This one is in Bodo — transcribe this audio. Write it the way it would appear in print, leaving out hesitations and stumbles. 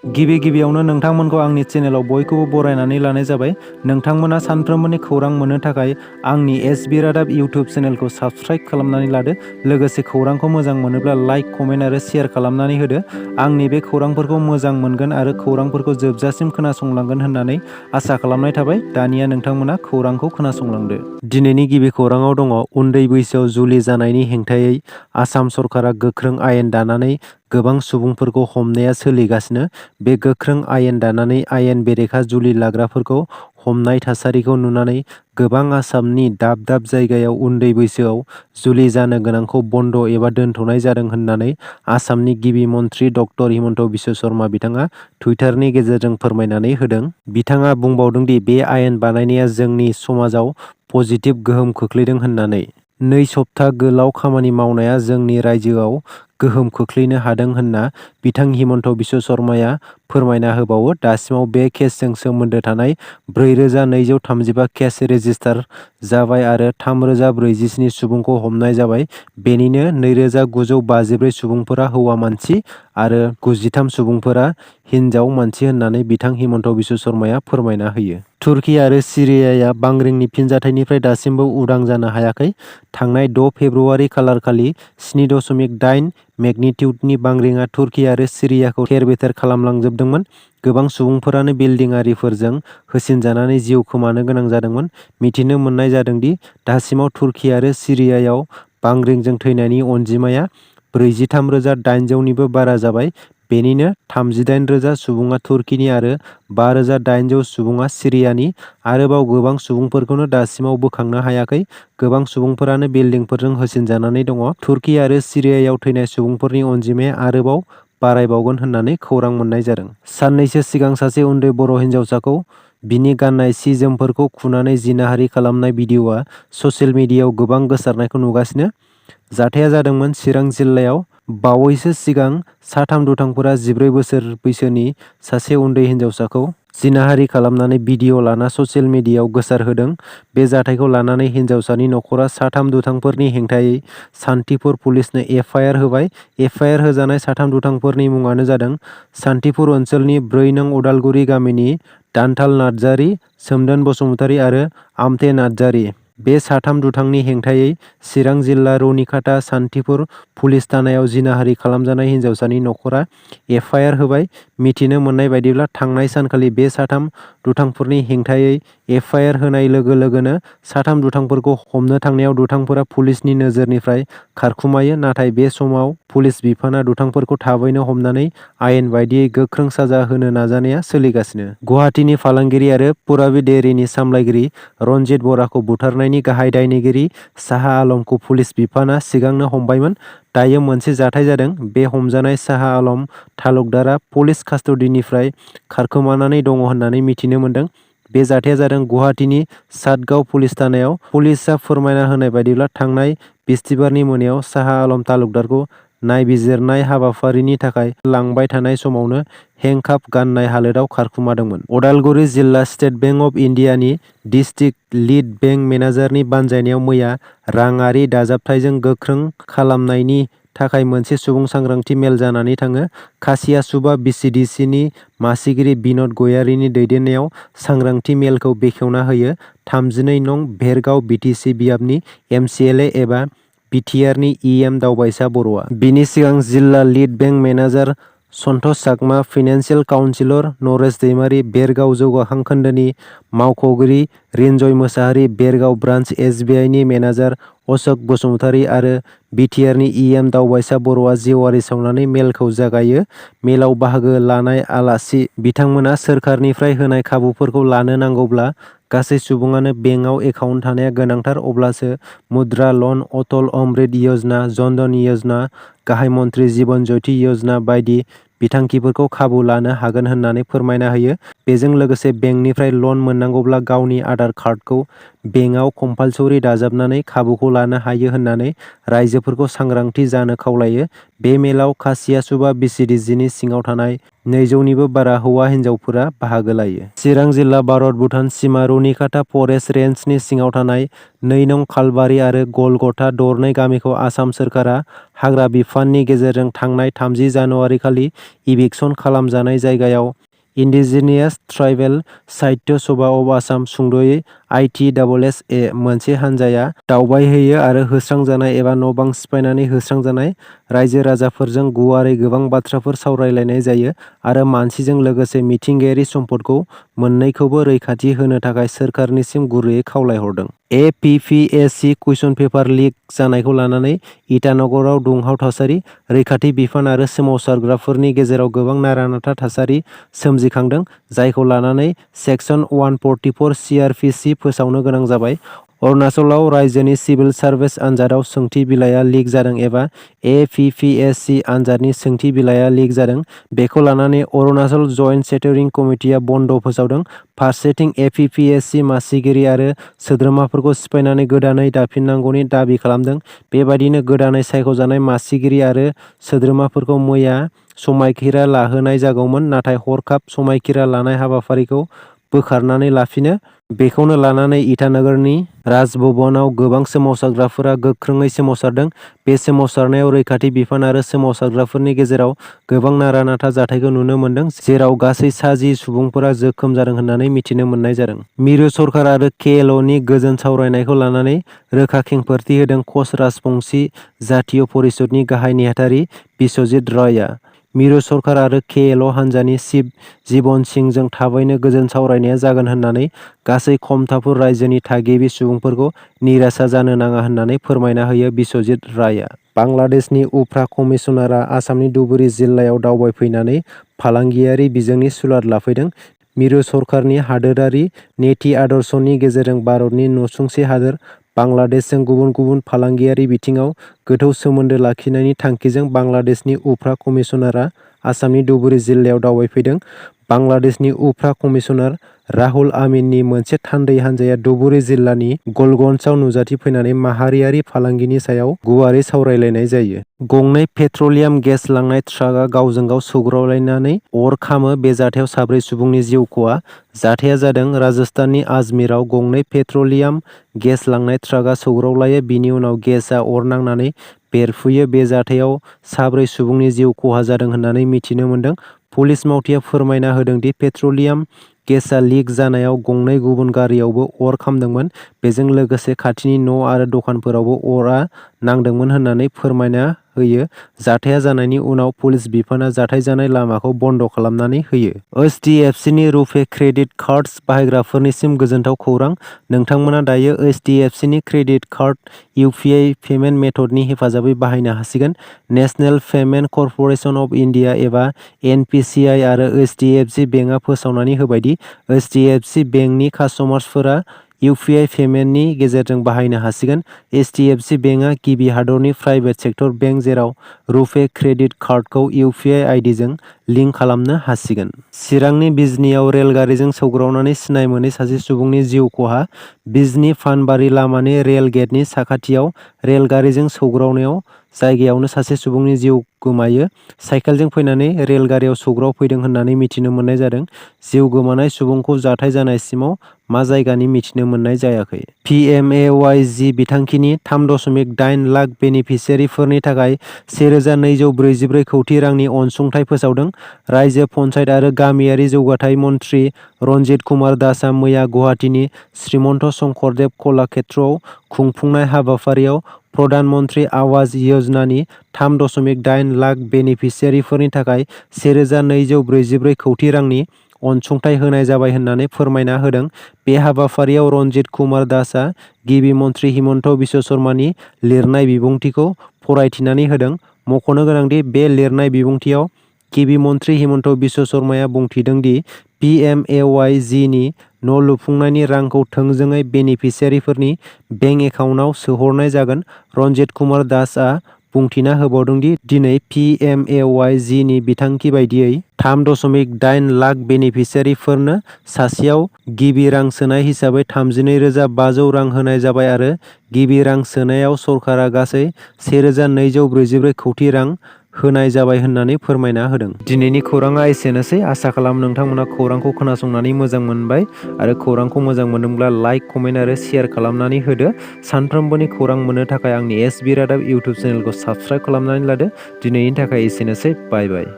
गिबियावनो नोंथांमोनखौ आंनि चेनेलाव बयखौबो बरायनानै लानाय जाबाय। नोंथांमोना सानफ्रोमबोनि खौरां मोननो थाखाय आंनि एसबि रादाब इउटुब चेनेलखौ साबस्क्राइब खालामनानै लादो। लोगोसे खौरांखौ मोजां मोनोब्ला लाइक, कमेन्ट आरो शेयार खालामनानै होदो। आंनि बे खौरांफोरखौ मोजां मोनगोन आरो खौरांफोरखौ जोबजासिम खोनासंलांगोन होननानै आसा खालामनाय थाबाय। दानिया नोंथांमोना खौरांखौ खोनासंलांदो। दिनैनि गिबि खौराङाव दङ उन्दै बैसोआव जुलि जानायनि हेंथायै आसाम सरकारा गोख्रों आयेन दानानै गोबां सुबुंफोरखौ हमनाया सोलिगासिनो। बे गोख्रों आयेन दानानै आयेन बेरेखा जुलि लाग्राफोरखौ हमनाय थासारिखौ नुनानै गोबां आसामनि दाब दाब जायगायाव उन्दै बैसोआव जुलि जानो गोनांखौ बन्द' एबा दोनथ'नाय जादों होननानै आसामनि गिबि मन्थ्रि डक्टर हिमन्त बिश्व शर्मा बिथाङा टुइटारनि गेजेरजों फोरमायनानै होदों। बिथाङा बुंबावदों दि बे आयेन बानायनाया जोंनि समाजाव पजिटिभ गोहोम खोख्लैदों होननानै। 2 सप्ता गोलाव खामानि मावनाया जोंनि रायजोआव गोहोम खोख्लैनो हादों होनना बिथां हिमन्त बिश्व शर्माया फोरमायना होबावो। दासिमाव बे केसजों सोमोन्दो थानाय 4235 केस रेजिस्टार जाबाय आरो 3047 सुबुंखौ हमनाय जाबाय। बेनिनो 2954 सुबुंफोरा हौवा मानसि आरो 93 सुबुंफोरा हिनजाव मानसि होननानै बिथां हिमन्त बिश्व शर्माया फोरमायना होयो। तुर्की आरो सिरियाया बांग्रिंनि फिनजाथायनिफ्राय दासिमबो उदां जानो हायाखै। थांनाय 6 फेब्रुआरि खालारखालि 7.8 मेगनिटिउडनि बांग्रिंआ तुर्की आरो सिरियाखौ थेर-बेथेर खालामलांजोबदोंमोन। गोबां सुबुंफोरानो बिल्डिं आरिफोरजों होसिनजानानै जिउ खोमानो गोनां जादोंमोन। मिथिनो मोननाय जादों दि दासिमाव तुर्की आरो सिरियायाव बांग्रिंजों थैनायनि अनजिमाया 43,800निबो बारा जाबाय। बेनिनो 38,000 सुबुङा तुर्कीनि आरो 5,800 सुबुङा सिरियानि। आरोबाव गोबां सुबुंफोरखौनो दासिमाव बोखांनो हायाखै। गोबां सुबुंफोरानो बिल्डिंफोरजों होसिनजानानै दङ। तुर्की आरो सिरियायाव थैनाय सुबुंफोरनि अनजिमाया आरोबाव बारायबावगोन होननानै खौरां मोननाय जादों। साननैसो सिगां सासे उन्दै बर' हिन्जावसाखौ बिनि गाननाय सि-जोमफोरखौ खुनानै जिनाहारि खालामनाय भिडिअ'आ ससियेल मिडियायाव गोबां गोसारनायखौ नुगासिनो। जाथाया जादोंमोन चिरां जिल्लायाव। बावैसो सिगां 3 दुथांफोरा 14 बोसोर बैसोनि सासे उन्दै हिन्जावसाखौ जिनाहारि खालामनानै भिडिअ' लाना ससियेल मिडियायाव गोसारहोदों। बे जाथायखौ लानानै हिन्जावसानि नखरा 3 दुथांफोरनि हेंथायै सान्तिपुर पुलिसनो एफआइआर होबाय। एफआइआर होजानाय 3 दुथांफोरनि मुङानो जादों सान्तिपुर ओनसोलनि 4 नं उदालगुरि गामिनि दान्थाल नार्जारि, सोमदोन बसुमतारि आरो आमथे नार्जारि। बे 3 दुथांनि हेंथायै चिरां जिल्ला रुनिखाता सान्तिपुर पुलिस थानायाव जिनाहारि खालामजानाय हिन्जावसानि नखरा एफआइआर होबाय। मिथिनो मोननाय बायदिब्ला थांनाय सानखालि बे 3 दुथांफोरनि हेंथायै एफआइआर होनाय लोगो लोगोनो 3 दुथांफोरखौ हमनो थांनायाव दुथांफोरा पुलिसनि नोजोरनिफ्राय खारखुमायो। नाथाय बे समाव पुलिस बिफाना दुथांफोरखौ थाबैनो हमनानै आयेन बायदियै गोख्रों साजा होनो नाजानाया सोलिगासिनो। गुवाहाटीनि फालांगिरि आरो पुराबि डेयरीनि सामलायगिरि रनजित बराखौ बुथारनायनि गाहाय दायनिगिरि साहा आलमखौ पुलिस बिफाना सिगांनो हमबायमोन। दायो मोनसे जाथाय जादों। बे हमजानाय साहा आलम तालुकदारा पुलिस कास्टडिनिफ्राय खारखोमानानै दङ होननानै मिथिनो मोन्दों। बे जाथाया जादों गुवाहाटीनि सातगाव पुलिस थानायाव। पुलिसआ फोरमायना होनाय बायदिब्ला थांनाय बिस्तिबारनि मोनायाव साहा आलम तालुकदारखौ नायबिजिरनाय हाबाफारिनि थाखाय लांबाय थानाय समावनो हेंकाफ गाननाय हालोदाव खारखुमादोंमोन। अदालगुरि जिल्ला स्टेट बेंक अफ इन्डियानि डिस्ट्रिक्ट लिड बेंक मेनेजारनि बानजायनायाव मैया राङारि दाजाबथायजों गोख्रों खालामनायनि थाखाय मोनसे सुबुं सांग्रांथि मेल जानानै थाङो। खासियासुबा बिसिडिसिनि मासिगिरि बिन'द गयारिनि दैदेननायाव सांग्रांथि मेलखौ बेखेवना होयो 32 नं भेरगाव बिटिसि बियाबनि एमसिएलए एबा बिटिआरनि इएम दावबायसा बर'आ। बिनि सिगां जिल्ला लिड बेंक मेनेजार सन्तोष चाकमा, फाइनेन्सियेल काउन्सिलर नरेश दैमारि, बेरगाव जौगाखां खोन्दोनि मावख'गिरि रिन्जय मोसाहारि, बेरगाव ब्रान्स एसबिआइनि मेनेजार अशोक बसुमतारि आरो बिटिआरनि इएम दावबायसा बर'आ जेवारि सावनानै मेलखौ जागायो। मेलाव बाहागो लानाय आलासि बिथांमोना सोरखारनिफ्राय होनाय खाबुफोरखौ लानो नांगौब्ला गासै सुबुङानो बेंकआव एकाउन्ट थानाया गोनांथार, अब्लासो मुद्रा लन, अटल अमृत यजना, जनधन यजना, गाहाय मन्त्रि जीवन ज्योति यजना बायदि बिथांखिफोरखौ खाबु लानो हागोन होननानै फोरमायना होयो। बेजों लोगोसे बेंकनिफ्राय लन मोननांगौब्ला गावनि आधार कार्डखौ बेंकआव कम्पालसरि दाजाबनानै खाबुखौ लानो हायो होननानै राइजोफोरखौ सांग्रांथि जानो खावलायो। बे मेलाव खासियासुबा बिसिडिसिनि सिङाव थानाय 200निबो बारा हौवा हिन्जावफोरा बाहागो लायो। चिरां जिल्ला भारत भुटान सिमा रुनिखाता फरेस्ट रेन्जनि सिङाव थानाय 2 नं खालबारि आरो गलगथा दरनै गामिखौ आसाम सोरखारा हाग्रा बिफान फान्डनि गेजेरजों थांनाय 30 जानुवारि खालि इभिक्सन खालामजानाय जायगायाव indigenous tribal Sahitya Sabha of Assam सुंद'यै ITSS मोनसे हानजाया दावबायहैयो आरो होस्रांजानाय एबा न'-बां सिफायनानै होस्रांजानाय रायजो राजाफोरजों गुवारै गोबां बाथ्राफोर सावरायलायनाय जायो आरो मानसिजों लोगोसे मिथिंगायारि सम्पदखौ मोन्नैखौबो रैखाथि होनो थाखाय सोरखारनिसिम गुरैयै खावलायहरदों। APPSC कुइसन पेपार लिक जानायखौ लानानै इटानगराव दुंहाव थासारि, रैखाथि बिफान आरो सोमावसारग्राफोरनि गेजेराव गोबां नारा-नाथा थासारि सोमजिखांदों, जायखौ लानानै सेक्सन 144 CRPC फोसावनो गोनां जाबाय। अरुणाचलाव रायजोनि सिभिल सार्भिस आनजादाव सोंथि बिलाइया लिक जादों एबा APPSC आनजादनि सोंथि बिलाइया लिक जादों। बेखौ लानानै अरुणाचल जइन्ट स्टेयरिं कमिटिआ बन्द' फोसावदों। फारसेथिं APPSC मासिगिरि आरो सोद्रोमाफोरखौ सिफायनानै गोदानै दाफिननांगौनि दाबि खालामदों। बेबायदिनो गोदानै सायख'जानाय मासिगिरि आरो सोद्रोमाफोरखौ मैया समायखिरा लाहोनाय जागौमोन, नाथाय हरखाब समायखिरा लानाय हाबाफारिखौ बोखारनानै लाफिनो। बेखौनो लानानै इटानगरनि राजभवनाव गोबां सोमावसारग्राफोरा गोख्रोङै सोमावसारदों। बे सोमावसारनायाव रैखाथि बिफान आरो सोमावसारग्राफोरनि गेजेराव गोबां नारा-नाथा जाथायखौ नुनो मोनदों, जेराव गासै सा 10 सुबुंफोरा जोखोम जादों होननानै मिथिनो मोननाय जादों। मिरु सरकार आरो KLOनि गोजोन सावरायनायखौ लानानै रोखा खेंफोरथि होदों कच राजबंशी जातीय परिषदनि गाहाय नेहाथारि बिस्वजित रयआ। मिरु सरकार आरो KLO हानजानि चिफ जीवन सिंहजों थाबैनो गोजोन सावरायनाया जागोन होननानै गासै खमतापुर रायजोनि थागिबि सुबुंफोरखौ निराशा जानो नाङा होननानै फोरमायना होयो बिस्वजित रायआ। बांलादेशनि उफ्रा कमिसनारआ आसामनि धुबुरी जिल्लायाव दावबायफैनानै फालांगियारि बिजोंनि सुलाद लाफैदों। मिरु सरकारनि हादोरारि नेटि आदर्शनि गेजेरजों भारतनि नसुंसे हादोर बांलादेशजों गुबुन गुबुन फालांगियारि बिथिङाव गोथौ सोमोन्दो लाखिनायनि थांखिजों बांलादेशनि उफ्रा कमिसनारआ आसामनि धुबुरी जिल्लायाव दावबायफैदों। बांलादेशनि उफ्रा कमिसनार राहुल आमिननि मोनसे थान्दै हान्जाया धुबुरी जिल्लानि गलगन्जआव नुजाथिफैनानै माहारियारि फालांगिनि सायाव गुवारै सावरायलायनाय जायो। गंनै पेट्रलियाम गेस लांनाय ट्राकआ गावजों गाव सौग्रावलायनानै अर खामो। बे जाथायाव 4 सुबुंनि जिउ खहा। जाथाया जादों राजस्थाननि आजमेराव गंनै पेट्रलियाम गेस लांनाय ट्राकआ सौग्रावलायो। बिनि उनाव गेसआ अर नांनानै बेरफुयो। बे जाथायाव 4 सुबुंनि जिउ खहा जादों होननानै मिथिनो मोनदों। पुलिस मावथिआ फोरमायना होदों दि पेट्रलियाम गेसआ लिक जानायाव गंनै गुबुन गारियावबो अर खामदोंमोन। बेजों लोगोसे खाथिनि न' आरो दखानफोरावबो अरआ नांदोंमोन होननानै फोरमायना होयो। जाथाया जानायनि उनाव पुलिस बिफानआ जाथाय जानाय लामाखौ बन्द' खालामनानै होयो। HDFCनि रुपे क्रेडिट कार्ड्स बाहायग्राफोरनिसिम गोजोनथाव खौरां। नोंथांमोना दायो HDFCनि क्रेडिट कार्ड UPI पेमेन्ट मेथडनि हेफाजाबै बाहायनो हासिगोन। National payment corporation of India एबा NPCI आरो HDFC बेंकआ फोसावनानै होबाय दि HDFC बेंकनि कास्टमार्सफोरा UPI पेमेन्टनि गेजेरजों बाहायनो हासिगोन। HDFC बेंकआ गिबि हादरनि प्राइभेट सेक्टर बेंक जेराव रुपे क्रेडिट कार्डखौ UPI आइडिजों लिंक खालामनो हासिगोन। चिरांनि बिजनीआव रेलगारिजों सौग्रावनानै सिनाय मोनै सासे सुबुंनि जिउ खहा। बिजनी फानबारि लामानि रेल गेटनि साखाथियाव रेलगारिजों सौग्रावनायाव जायगायावनो सासे सुबुंनि जिउ गोमायो। साइकेलजों फैनानै रेलगारियाव सौग्रावफैदों होननानै मिथिनो मोननाय जादों। जिउ गोमानाय सुबुंखौ जाथाय जानायसिमाव मा जायगानि मिथिनो मोननाय जायाखै। PMAY बिथांखिनि 3.8 लाख बेनिफिसियारिफोरनि थाखाय 1,244 कौटि रांनि अनसुंथाइ फोसावदों। रायजो पन्चायत आरो गामियारि जौगाथाय मन्थ्रि रन्जित कुमार दासआ मैया गुवाहाटीनि श्रीमन्त शंकरदेव कलाक्षेत्रआव खुंफुंनाय हाबाफारियाव प्रधान मन्त्रि आवास य'जनानि 3.8 लाख बेनिफिसियारिफोरनि थाखाय 1,244 कौटि रांनि अनसुंथाइ होनाय जाबाय होननानै फोरमायना होदों। बे हाबाफारियाव रन्जित कुमार दासआ गिबि मन्थ्रि हिमन्त बिश्व शर्मानि लिरनाय बिबुंथिखौ फरायथिनानै होदों। मख'नो गोनांदि बे लिरनाय बिबुंथियाव गिबि मन्थ्रि हिमन्त बिश्व शर्माया बुंथिदों दि PMAY नि न' लुफुंनायनि रांखौ थोंजोङै बेनिफिसियारिफोरनि बेंक एकाउन्टआव सोहरनाय जागोन। रन्जित कुमार दासआ बुंथिना होबावदों दि दिनै PMAY नि बिथांखि बायदियै 3.8 लाख बेनिफिसियारिफोरनो सासेयाव गिबि रां सोनाय हिसाबै 32,500 रां होनाय जाबाय आरो गिबि रां सोनायाव सरकारा गासै 1,244 कौटि रां होनाय जाबाय होननानै फोरमायना होदों। दिनैनि खौराङा एसेनोसै। आसा खालाम नोंथांमोना खौरांखौ खोनासंनानै मोजां मोनबाय आरो खौरांखौ मोजां मोनदोंब्ला लाइक, कमेन्ट आरो शेयार खालामनानै होदो। सानफ्रोमबोनि खौरां मोननो थाखाय आंनि SB रादाब इउटुब चेनेलखौ साबस्क्राइब खालामनानै लादो। दिनैनि थाखाय एसेनोसै। बाय बाय।